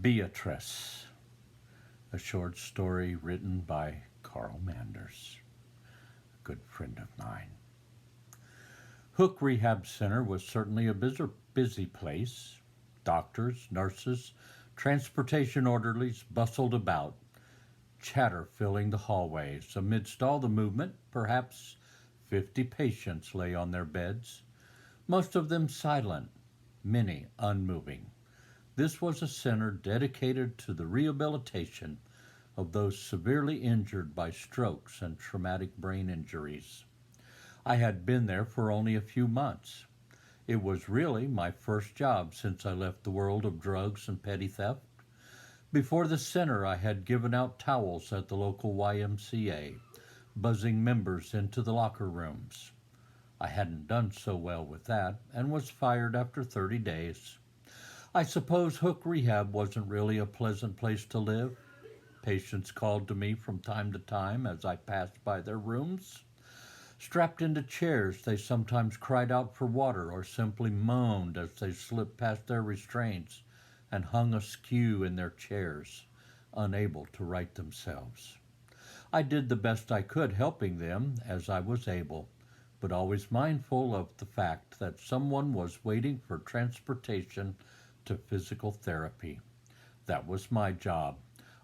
Beatrice, a short story written by Manders, a good friend of mine. Hook Rehab Center was certainly a busy place. Doctors, nurses, transportation orderlies bustled about, chatter filling the hallways. Amidst all the movement, perhaps 50 patients lay on their beds, most of them silent, many unmoving. This was a center dedicated to the rehabilitation of those severely injured by strokes and traumatic brain injuries. I had been there for only a few months. It was really my first job since I left the world of drugs and petty theft. Before the center, I had given out towels at the local YMCA, buzzing members into the locker rooms. I hadn't done so well with that and was fired after 30 days. I suppose Hook Rehab wasn't really a pleasant place to live. Patients called to me from time to time as I passed by their rooms. Strapped into chairs, they sometimes cried out for water or simply moaned as they slipped past their restraints and hung askew in their chairs, unable to right themselves. I did the best I could helping them as I was able, but always mindful of the fact that someone was waiting for transportation to physical therapy. That was my job.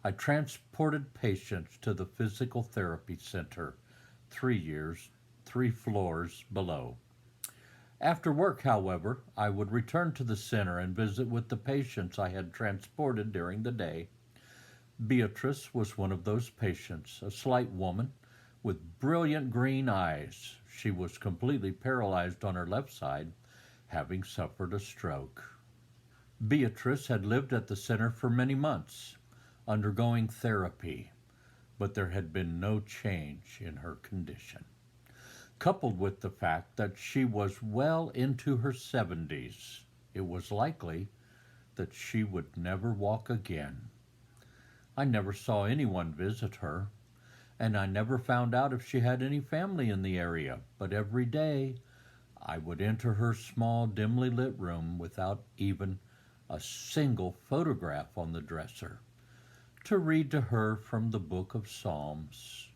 I transported patients to the physical therapy center, 3 floors below. After work, however, I would return to the center and visit with the patients I had transported during the day. Beatrice was one of those patients, a slight woman with brilliant green eyes. She was completely paralyzed on her left side, having suffered a stroke. Beatrice had lived at the center for many months, undergoing therapy, but there had been no change in her condition. Coupled with the fact that she was well into her 70s, it was likely that she would never walk again. I never saw anyone visit her, and I never found out if she had any family in the area, but every day I would enter her small, dimly lit room without even a single photograph on the dresser, to read to her from the book of Psalms.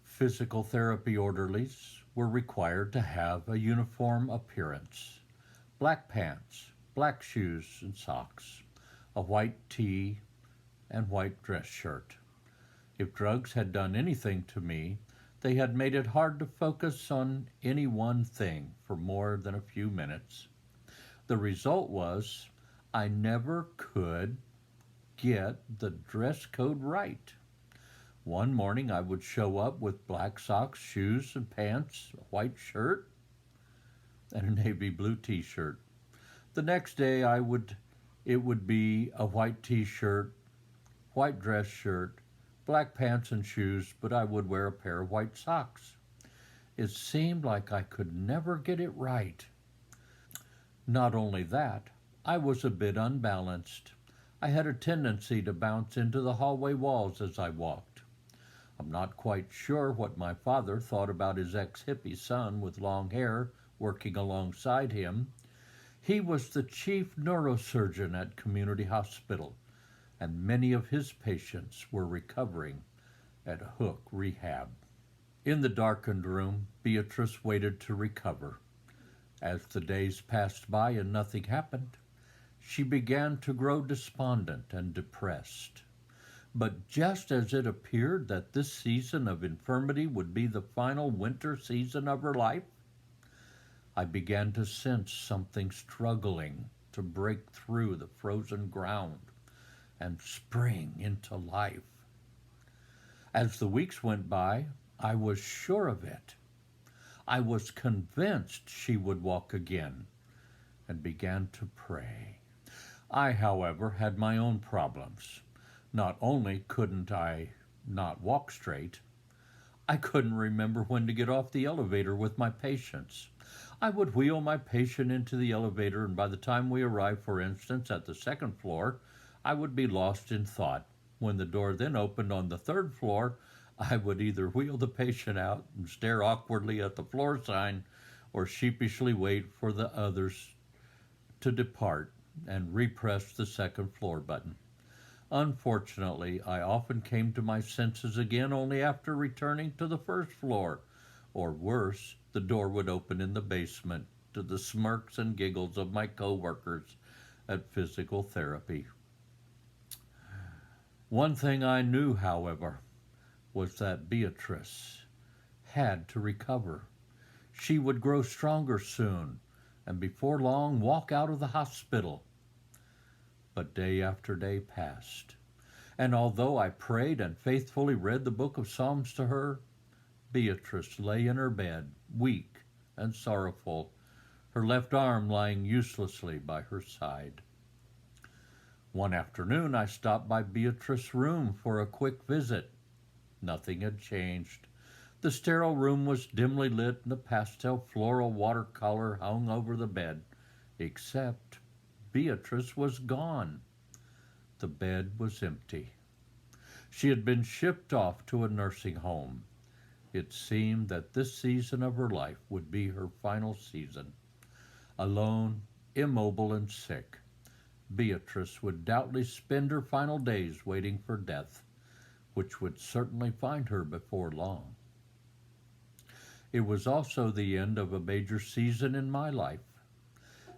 Physical therapy orderlies were required to have a uniform appearance: black pants, black shoes and socks, a white tee, and white dress shirt. If drugs had done anything to me, they had made it hard to focus on any one thing for more than a few minutes. The result was I never could get the dress code right. One morning I would show up with black socks, shoes and pants, a white shirt, and a navy blue t-shirt. The next day it would be a white t-shirt, white dress shirt, black pants and shoes, but I would wear a pair of white socks. It seemed like I could never get it right. Not only that, I was a bit unbalanced. I had a tendency to bounce into the hallway walls as I walked. I'm not quite sure what my father thought about his ex-hippie son with long hair working alongside him. He was the chief neurosurgeon at Community Hospital, and many of his patients were recovering at Hook Rehab. In the darkened room, Beatrice waited to recover. As the days passed by and nothing happened, she began to grow despondent and depressed. But just as it appeared that this season of infirmity would be the final winter season of her life, I began to sense something struggling to break through the frozen ground and spring into life. As the weeks went by, I was sure of it. I was convinced she would walk again and began to pray. I, however, had my own problems. Not only couldn't I not walk straight, I couldn't remember when to get off the elevator with my patients. I would wheel my patient into the elevator, and by the time we arrived, for instance, at the 2nd floor, I would be lost in thought. When the door then opened on the 3rd floor, I would either wheel the patient out and stare awkwardly at the floor sign, or sheepishly wait for the others to depart and repress the 2nd floor button. Unfortunately, I often came to my senses again only after returning to the first floor, or worse, the door would open in the basement to the smirks and giggles of my coworkers at physical therapy. One thing I knew, however, was that Beatrice had to recover. She would grow stronger soon, and before long walk out of the hospital. But day after day passed, and although I prayed and faithfully read the book of Psalms to her, Beatrice lay in her bed, weak and sorrowful, her left arm lying uselessly by her side. One afternoon I stopped by Beatrice's room for a quick visit. Nothing had changed. The sterile room was dimly lit and the pastel floral watercolor hung over the bed, except Beatrice was gone. The bed was empty. She had been shipped off to a nursing home. It seemed that this season of her life would be her final season. Alone, immobile, and sick, Beatrice would doubtless spend her final days waiting for death, which would certainly find her before long. It was also the end of a major season in my life.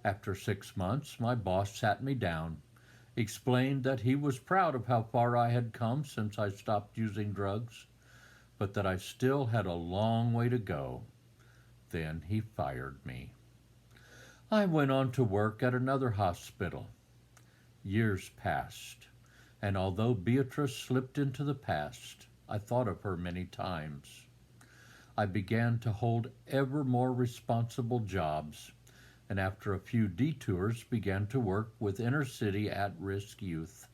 After 6 months, my boss sat me down, explained that he was proud of how far I had come since I stopped using drugs, but that I still had a long way to go. Then he fired me. I went on to work at another hospital. Years passed, and although Beatrice slipped into the past, I thought of her many times. I began to hold ever more responsible jobs, and after a few detours began to work with inner-city at-risk youth.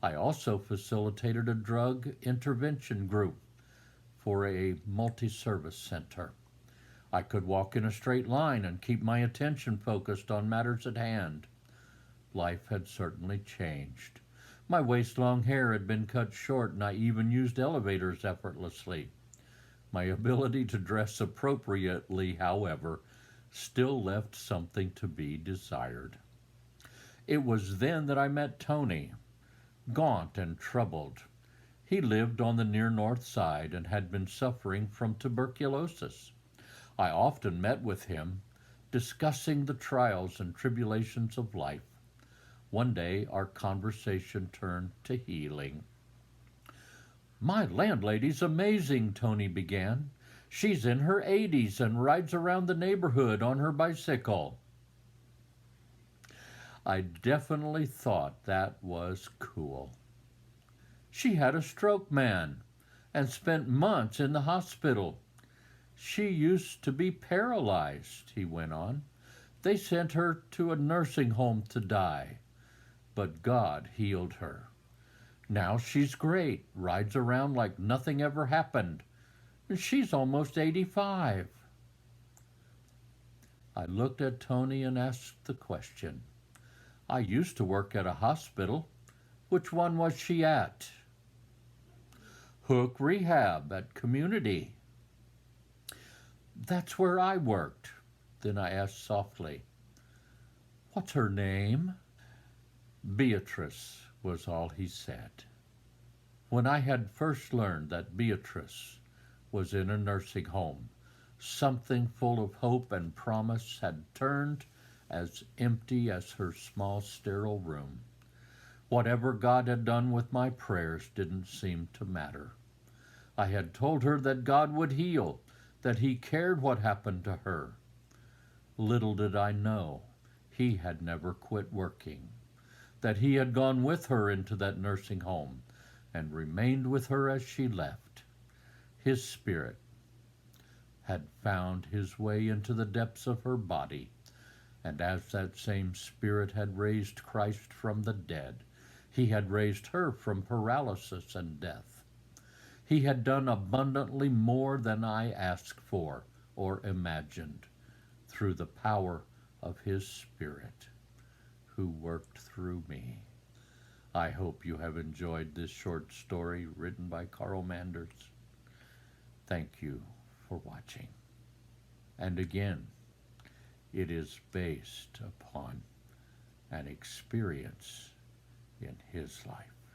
I also facilitated a drug intervention group for a multi-service center. I could walk in a straight line and keep my attention focused on matters at hand. Life had certainly changed. My waist-long hair had been cut short, and I even used elevators effortlessly. My ability to dress appropriately, however, still left something to be desired. It was then that I met Tony, gaunt and troubled. He lived on the near north side and had been suffering from tuberculosis. I often met with him, discussing the trials and tribulations of life. One day our conversation turned to healing. "My landlady's amazing," Tony began. "She's in her 80s and rides around the neighborhood on her bicycle." I definitely thought that was cool. "She had a stroke, man, and spent months in the hospital. She used to be paralyzed," he went on. "They sent her to a nursing home to die, but God healed her. Now she's great, rides around like nothing ever happened. She's almost 85. I looked at Tony and asked the question. "I used to work at a hospital. Which one was she at?" "Hook Rehab at Community." "That's where I worked." Then I asked softly, "What's her name?" "Beatrice," was all he said. When I had first learned that Beatrice was in a nursing home, something full of hope and promise had turned as empty as her small sterile room. Whatever God had done with my prayers didn't seem to matter. I had told her that God would heal, that he cared what happened to her. Little did I know he had never quit working, that he had gone with her into that nursing home and remained with her as she left. His spirit had found his way into the depths of her body, and as that same spirit had raised Christ from the dead, he had raised her from paralysis and death. He had done abundantly more than I asked for or imagined through the power of his Spirit who worked through me. I hope you have enjoyed this short story written by Carl Manders. Thank you for watching. And again, it is based upon an experience in his life.